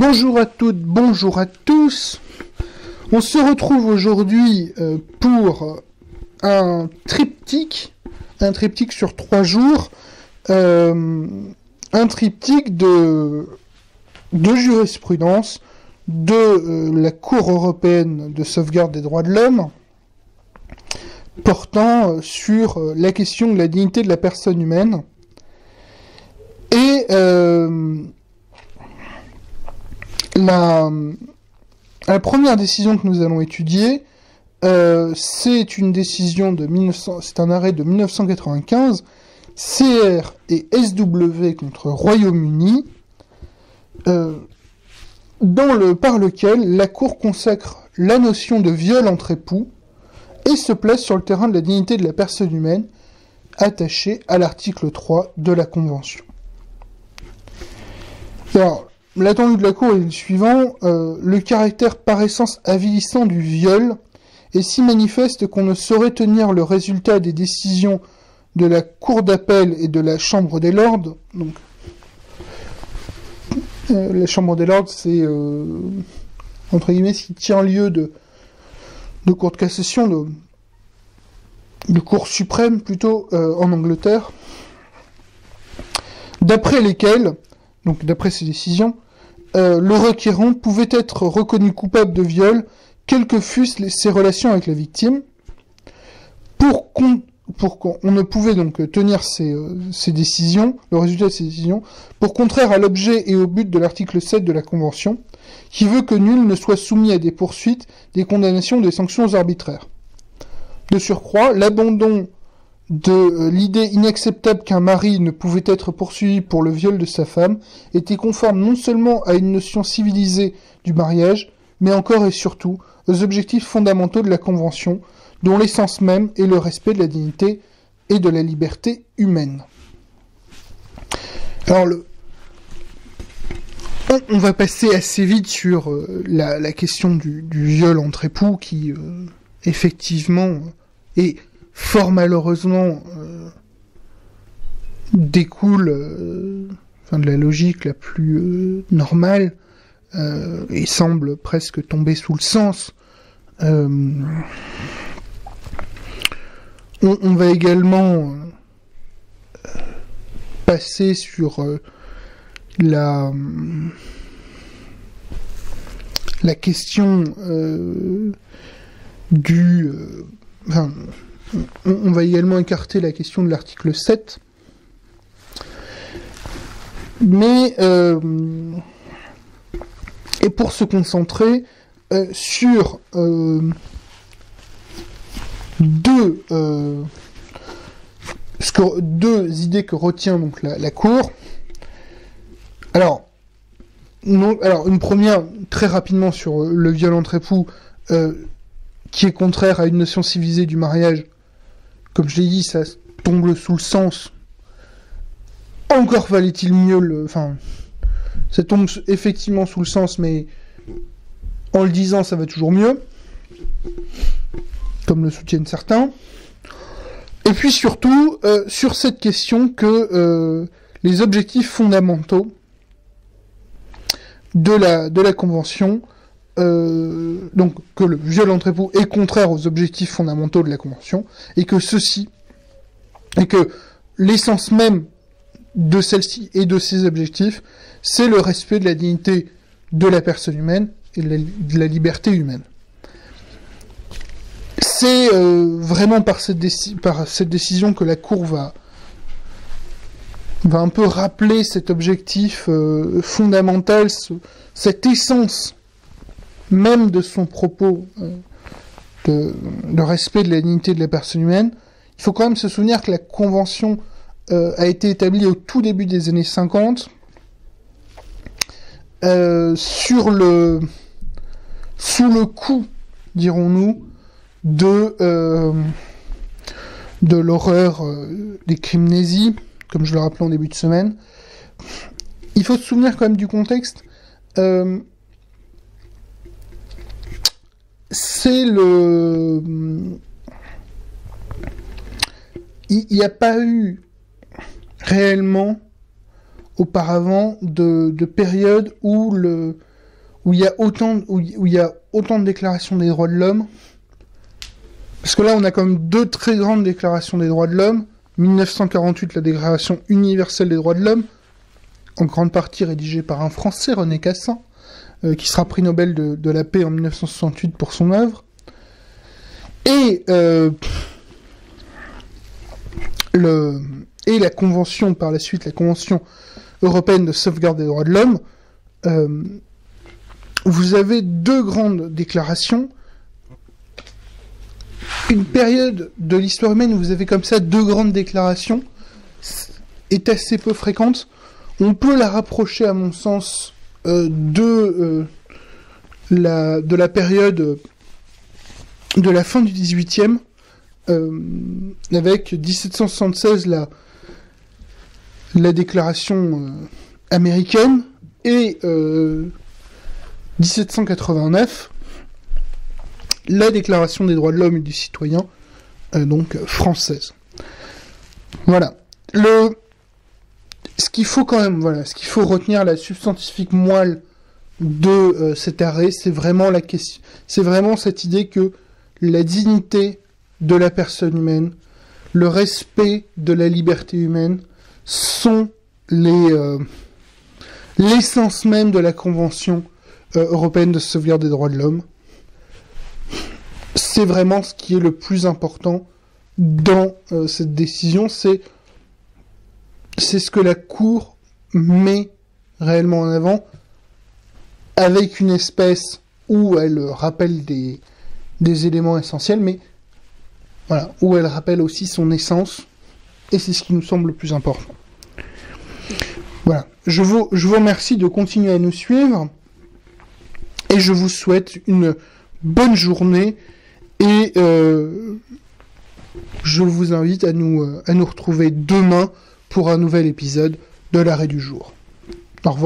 Bonjour à toutes, bonjour à tous. On se retrouve aujourd'hui pour un triptyque sur 3 jours, un triptyque de jurisprudence de la Cour européenne de sauvegarde des droits de l'homme, portant sur la question de la dignité de la personne humaine. Et la première décision que nous allons étudier, c'est une décision c'est un arrêt de 1995, CR et SW contre Royaume-Uni, par lequel la Cour consacre la notion de viol entre époux et se place sur le terrain de la dignité de la personne humaine, attachée à l'article 3 de la Convention. Alors, l'attendu de la Cour est le suivant, le caractère par essence avilissant du viol est si manifeste qu'on ne saurait tenir le résultat des décisions de la Cour d'appel et de la Chambre des Lords. Donc, la Chambre des Lords, c'est, entre guillemets, ce qui tient lieu de Cour de cassation, de Cour suprême, plutôt, en Angleterre, d'après lesquelles, donc d'après ces décisions, le requérant pouvait être reconnu coupable de viol, quelles que fussent ses relations avec la victime. Pour qu'on ne pouvait donc tenir ces décisions, le résultat de ces décisions, pour contraire à l'objet et au but de l'article 7 de la Convention, qui veut que nul ne soit soumis à des poursuites, des condamnations ou des sanctions arbitraires. De surcroît, l'abandon de l'idée inacceptable qu'un mari ne pouvait être poursuivi pour le viol de sa femme était conforme non seulement à une notion civilisée du mariage, mais encore et surtout aux objectifs fondamentaux de la Convention, dont l'essence même est le respect de la dignité et de la liberté humaine. Alors, on va passer assez vite sur la question du viol entre époux, qui, effectivement, est fort malheureusement découle de la logique la plus normale et semble presque tomber sous le sens. On va également passer sur la question on va également écarter la question de l'article 7. Mais et pour se concentrer sur deux idées que retient donc la Cour. Alors une première, très rapidement, sur le viol entre époux, qui est contraire à une notion civilisée du mariage. Comme je l'ai dit, ça tombe sous le sens. Encore valait-il mieux ça tombe effectivement sous le sens, mais en le disant, ça va toujours mieux. Comme le soutiennent certains. Et puis surtout, sur cette question que les objectifs fondamentaux de la Convention, donc que le viol entre époux est contraire aux objectifs fondamentaux de la Convention, et que l'essence même de celle-ci et de ses objectifs, c'est le respect de la dignité de la personne humaine et de la liberté humaine. C'est vraiment par cette décision que la Cour va un peu rappeler cet objectif fondamental, cette essence même de son propos de respect de la dignité de la personne humaine. Il faut quand même se souvenir que la Convention a été établie au tout début des années 50, sous le coup, dirons-nous, de l'horreur des crimes nazis, comme je le rappelais en début de semaine. Il faut se souvenir quand même du contexte. Il n'y a pas eu réellement auparavant de période où où il y a autant de déclarations des droits de l'homme. Parce que là, on a quand même deux très grandes déclarations des droits de l'homme. 1948, la Déclaration universelle des droits de l'homme, en grande partie rédigée par un Français, René Cassin, qui sera prix Nobel de la paix en 1968 pour son œuvre. Et la convention, par la suite, la Convention européenne de sauvegarde des droits de l'homme, vous avez deux grandes déclarations. Une période de l'histoire humaine où vous avez comme ça deux grandes déclarations est assez peu fréquente. On peut la rapprocher, à mon sens, de la période de la fin du XVIIIe, avec 1776 la déclaration américaine et 1789 la déclaration des droits de l'homme et du citoyen, donc française. Voilà. Ce qu'il faut retenir, la substantifique moelle de cet arrêt, c'est vraiment cette idée que la dignité de la personne humaine, le respect de la liberté humaine sont l'essence même de la Convention européenne de sauvegarde des droits de l'homme. C'est vraiment ce qui est le plus important dans cette décision, c'est ce que la Cour met réellement en avant, avec une espèce où elle rappelle des éléments essentiels, mais voilà, où elle rappelle aussi son essence, et c'est ce qui nous semble le plus important. Voilà, je vous remercie de continuer à nous suivre, et je vous souhaite une bonne journée, et je vous invite à nous retrouver demain pour un nouvel épisode de l'Arrêt du jour. Au revoir.